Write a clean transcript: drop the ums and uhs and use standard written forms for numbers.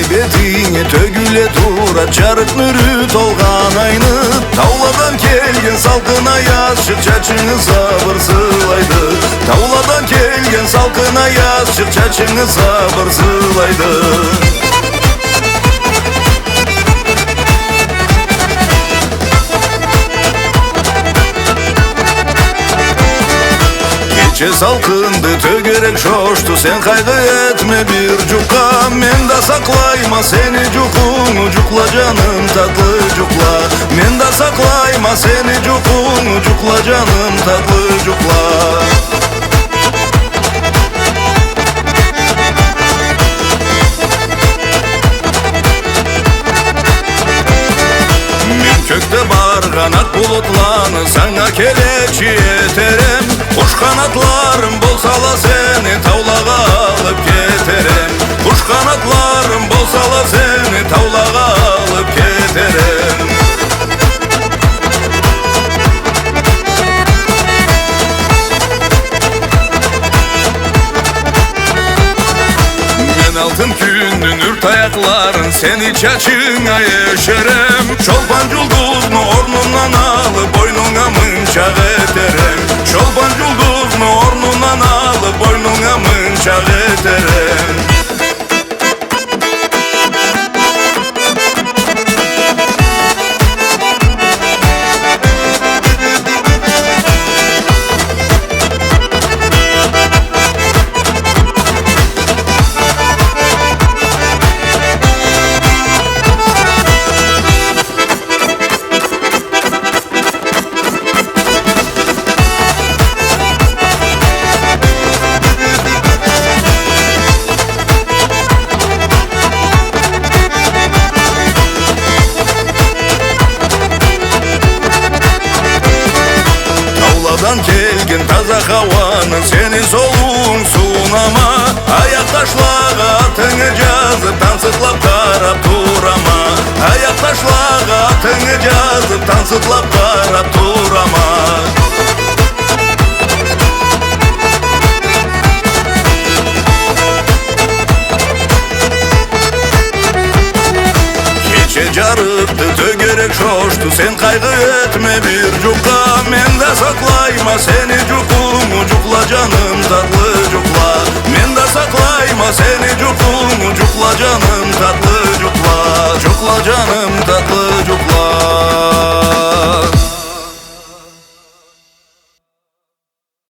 betine tögüle turat jarık nürü tolgan ayны. Tavladan kelgen salkın ayaz çık çaçını sabır sılaydı. Tavladan kelgen salkın ayaz çık çaçını sabır sılaydı. Gece salkındı tögerek şoştu, sen kaygı etme bir cukka. Men da saklayma seni cukunu cukla canım tatlı cukla. Men da saklayma seni cukunu cukla canım tatlı cukla. Kökte barganak bulutlanı sana keleçi yeterem. Kuş kanatlarım bolsala seni tavlağa alıp geterem. Kuş kanatlarım bolsala seni tavlağa alıp geterem. Men altın kündün ürt ayakların seni çaçına yeşerem. Çolpan culduzunu ornundan alıp boynuna mınçak ederem. Çolpan culduzunu ornundan alıp boynuna mınçak ederem. Kelgin taza havanı seni soluğun sunama. Ayak taşlağa atını cazıp tansıtlap karap durama. Ayak taşlağa atını cazıp tansıtlap karap durama. Gece jarıktı tögerek şoştu, sen kaygı etme bir cukka. Men de saklayma seni cukunu cukla canım tatlı cukla. Men de saklayma seni cukunu cukla canım